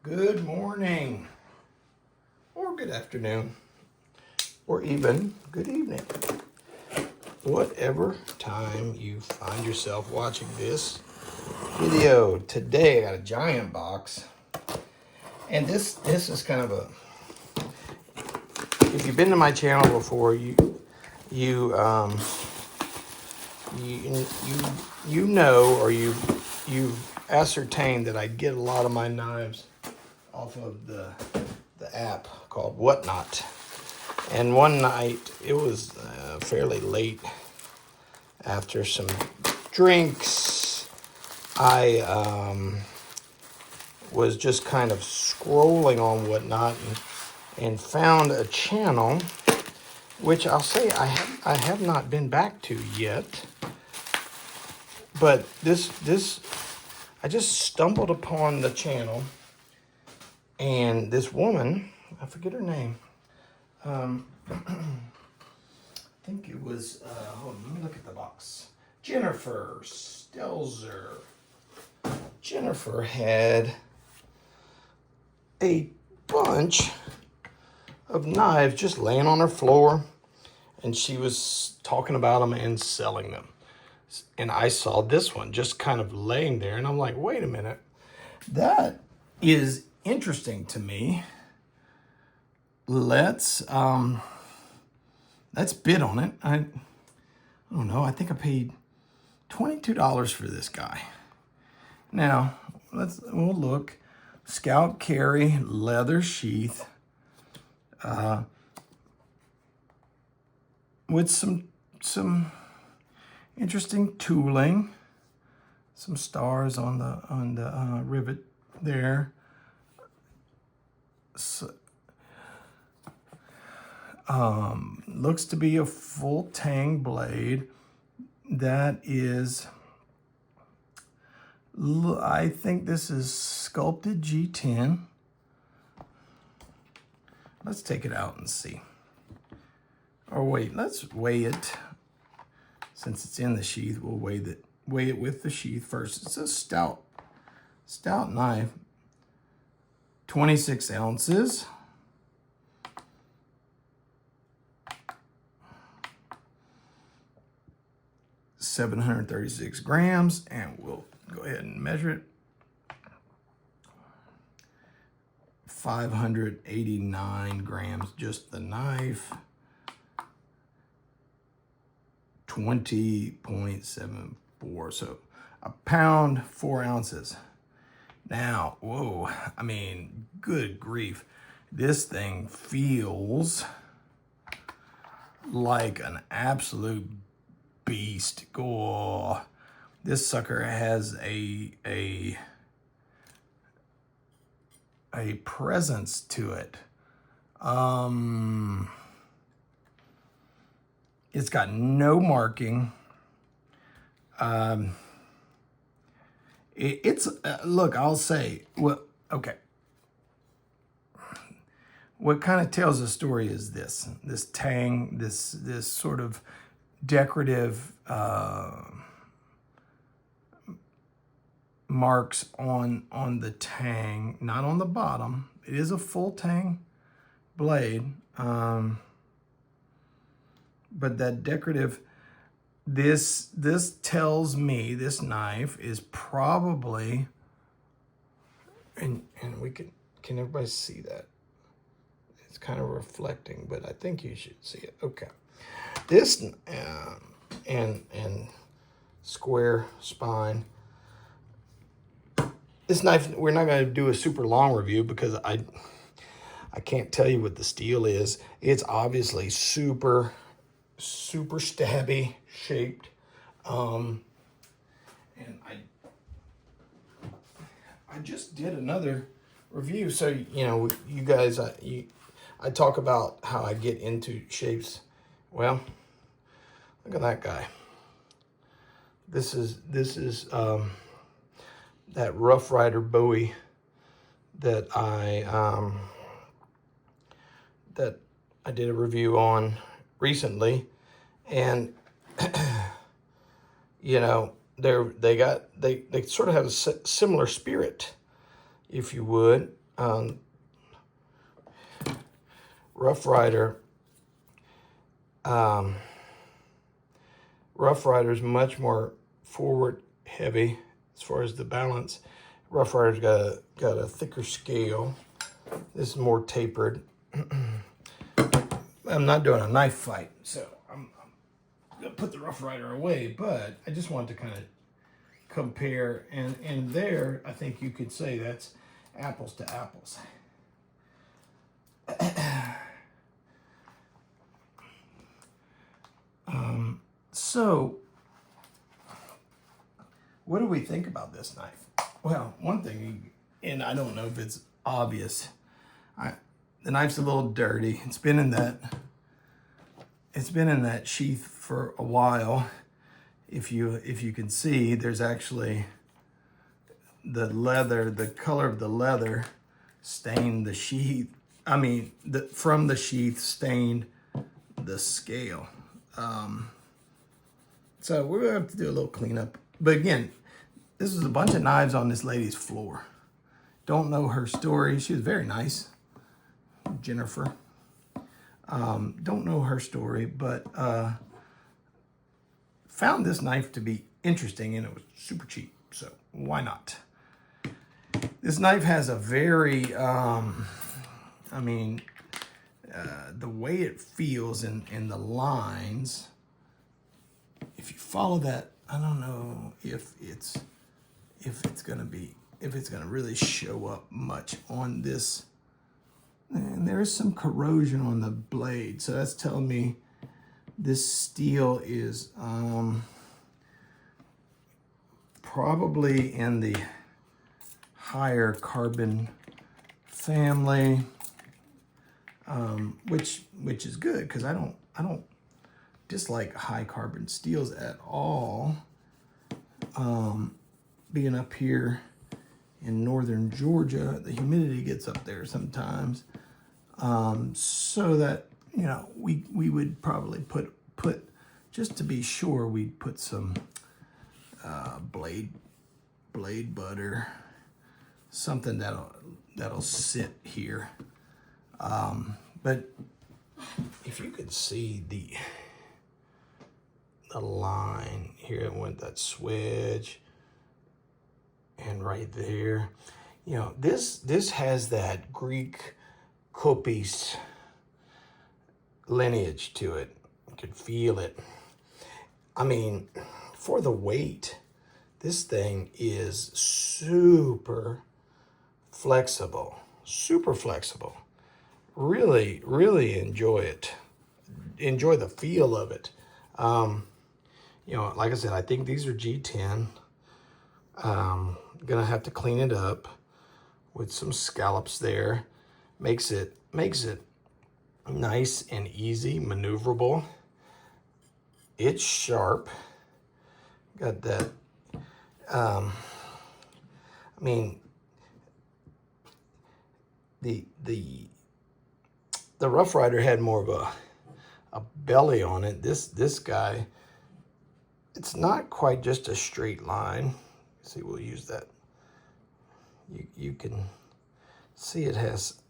Good morning, or good afternoon, or even good evening. Whatever time you find yourself watching this video. Today I got a giant box. And this is kind of a, if you've been to my channel before, you know, or you've ascertained that I get a lot of my knives off of the app called Whatnot. And one night, it was fairly late after some drinks, I was just kind of scrolling on Whatnot and found a channel, which I'll say I have not been back to yet. But this I just stumbled upon the channel, and this woman, I forget her name. I think it was, hold on, let me look at the box. Jennifer Stelzer. Jennifer had a bunch of knives just laying on her floor, and she was talking about them and selling them. And I saw this one just kind of laying there, and I'm like, wait a minute. That is interesting to me. Let's bid on it. I don't know. I think I paid $22 for this guy. Now, we'll look. Scout carry, leather sheath, with some interesting tooling, some stars on the rivet there. So, looks to be a full-tang blade. That is, I think this is sculpted G10. Let's take it out and see. Or wait, let's weigh it. Since it's in the sheath, we'll weigh it with the sheath first. It's a stout knife. 26 ounces. $736 grams, and we'll go ahead and measure it. 589 grams, just the knife. 20.74, so a pound, 4 ounces. Now, whoa, I mean, good grief. This thing feels like an absolute beast. Oh, this sucker has a presence to it. It's got no marking. It's look, I'll say, well, okay. What kind of tells a story is this tang, this sort of decorative marks on the tang, not on the bottom. It is a full tang blade, but that decorative, this tells me this knife is probably, and we can everybody see that? It's kind of reflecting, but I think you should see it. Okay. This and square spine. This knife, we're not going to do a super long review because I can't tell you what the steel is. It's obviously super stabby shaped, and I just did another review, so you know, you guys, I talk about how I get into shapes. Well, look at that guy. This is that Rough Rider Bowie that I did a review on recently, and you know, they sort of have a similar spirit, if you would. Rough Rider. Rough Rider's much more forward heavy as far as the balance. Rough Rider's got a thicker scale. This is more tapered. I'm not doing a knife fight, so I'm gonna put the Rough Rider away, but I just wanted to kind of compare, and there I think you could say that's apples to apples. So what do we think about this knife? Well, one thing, and I don't know if it's obvious, the knife's a little dirty. It's been in that sheath for a while. If you can see, there's actually the leather, the color of the leather stained the sheath. I mean, from the sheath stained the scale. So we're gonna have to do a little cleanup. But again, this is a bunch of knives on this lady's floor. Don't know her story. She was very nice, Jennifer. Don't know her story, but found this knife to be interesting, and it was super cheap, so why not? This knife has a very, the way it feels in the lines, if you follow that, I don't know if it's gonna really show up much on this. And there is some corrosion on the blade, so that's telling me this steel is probably in the higher carbon family, which is good, because I don't dislike high carbon steels at all. Being up here in northern Georgia, the humidity gets up there sometimes, so that, you know, we would probably put just to be sure, we'd put some blade butter, something that'll sit here. But if you could see the line here, it went that swedge, and right there, you know, this has that Greek kopis lineage to it. You could feel it. I mean, for the weight, this thing is super flexible. Really, really enjoy it. Enjoy the feel of it. You know, like I said, I think these are G10. Gonna have to clean it up with some scallops there. Makes it nice and easy, maneuverable. It's sharp. Got that. I mean, the Rough Rider had more of a belly on it. This guy, it's not quite just a straight line. See, we'll use that. You can see it has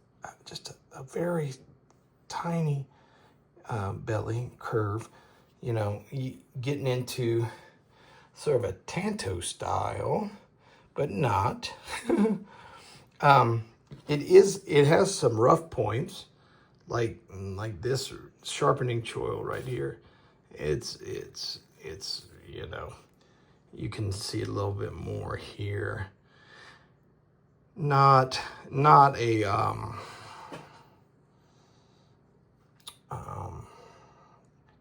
just a very tiny belly curve. You know, getting into sort of a Tanto style, but not. It has some rough points, like this sharpening choil right here. It's you know, you can see a little bit more here. Not a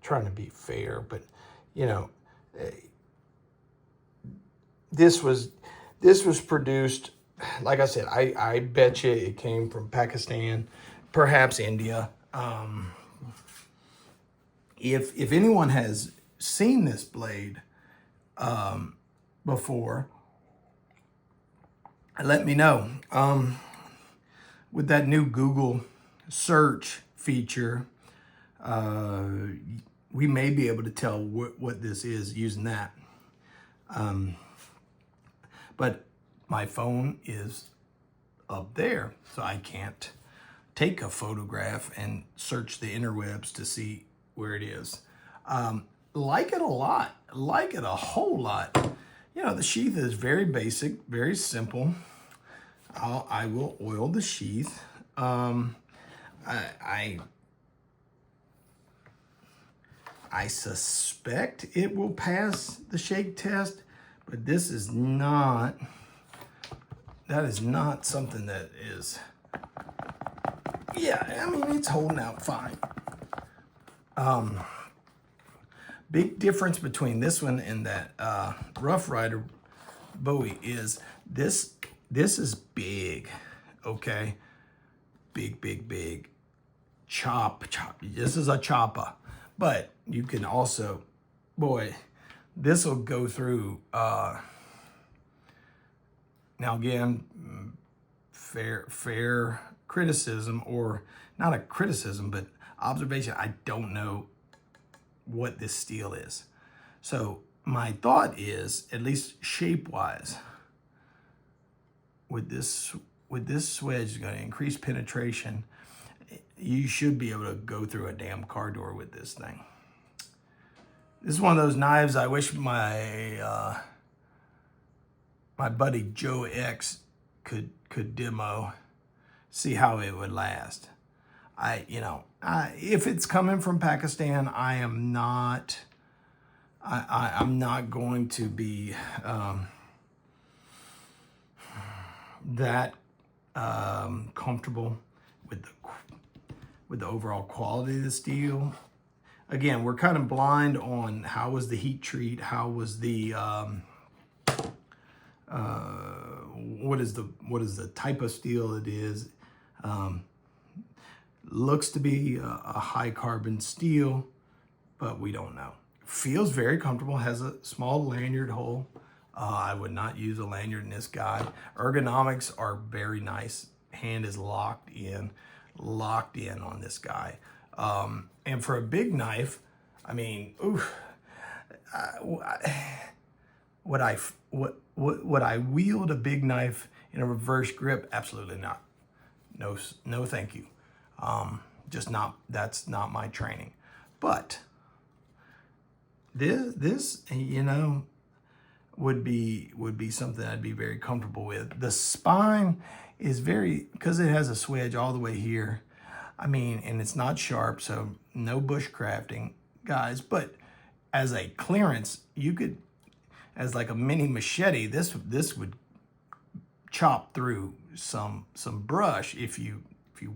trying to be fair, but you know, this was produced, like I said, I bet you it came from Pakistan, perhaps India. If anyone has seen this blade before, let me know. With that new Google search feature, we may be able to tell what this is using that. But my phone is up there, so I can't take a photograph and search the interwebs to see where it is. Like it a lot, like it a whole lot. You know, the sheath is very basic, very simple. I will oil the sheath. I suspect it will pass the shake test, but this is not, that is not something that is, yeah, I mean, it's holding out fine. Big difference between this one and that Rough Rider Bowie is this is big, okay? Big. Chop. This is a chopper. But you can also, boy, this will go through, now again, fair criticism, or not a criticism, but observation. I don't know what this steel is. So my thought is, at least shape-wise, with this swedge is going to increase penetration. You should be able to go through a damn car door with this thing. This is one of those knives I wish my my buddy Joe X could demo, see how it would last. If it's coming from Pakistan, I'm not going to be that comfortable with the overall quality of the steel. Again, we're kind of blind on how was the heat treat, how was the what is the type of steel it is. Looks to be a high carbon steel, but we don't know. Feels very comfortable, has a small lanyard hole. I would not use a lanyard in this guy. Ergonomics are very nice. Hand is locked in on this guy. And for a big knife, I mean, oof, would I wield a big knife in a reverse grip? Absolutely not. No, thank you. Just not, that's not my training. But this, you know, would be something I'd be very comfortable with. The spine is very, because it has a swedge all the way here. I mean, and it's not sharp, so no bushcrafting, guys. But as a clearance, you could, as like a mini machete, this would chop through some brush if you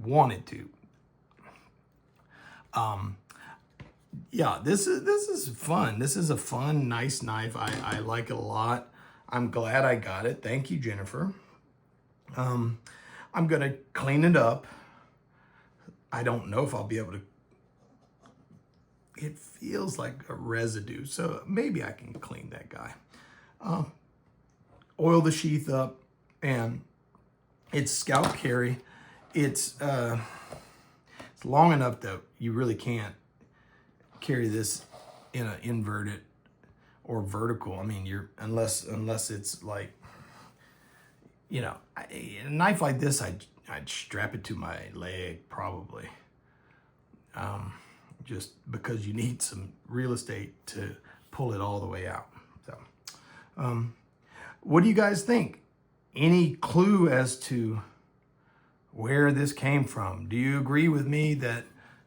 wanted to. Yeah, this is fun. This is a fun, nice knife. I like it a lot. I'm glad I got it. Thank you, Jennifer. I'm gonna clean it up. I don't know if I'll be able to. It feels like a residue, so maybe I can clean that guy. Oil the sheath up, and it's scalp carry. It's long enough that you really can't carry this in an inverted or vertical. I mean, unless it's like, you know, a knife like this, I'd strap it to my leg probably, just because you need some real estate to pull it all the way out. So, what do you guys think? Any clue as to where this came from? Do you agree with me that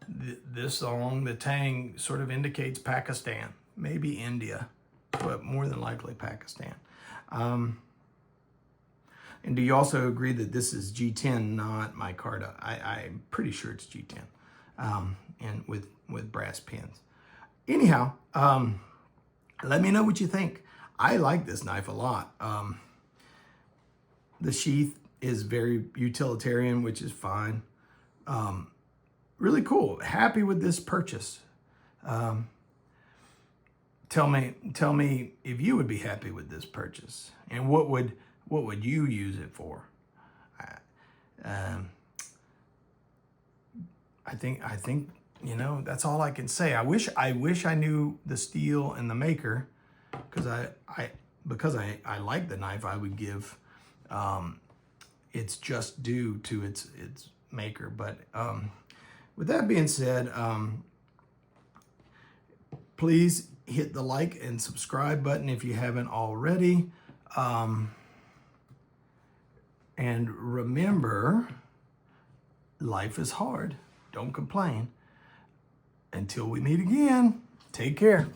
this along the tang sort of indicates Pakistan, maybe India, but more than likely Pakistan? And do you also agree that this is G10, not micarta? I'm pretty sure it's G10, and with brass pins. Anyhow, let me know what you think. I like this knife a lot. The sheath is very utilitarian, which is fine. Really cool. Happy with this purchase. Tell me if you would be happy with this purchase, and what would you use it for? I think you know, that's all I can say. I wish I knew the steel and the maker, because I like the knife. I would give it's just due to its maker. But with that being said, please hit the like and subscribe button if you haven't already. And remember, life is hard. Don't complain. Until we meet again, take care.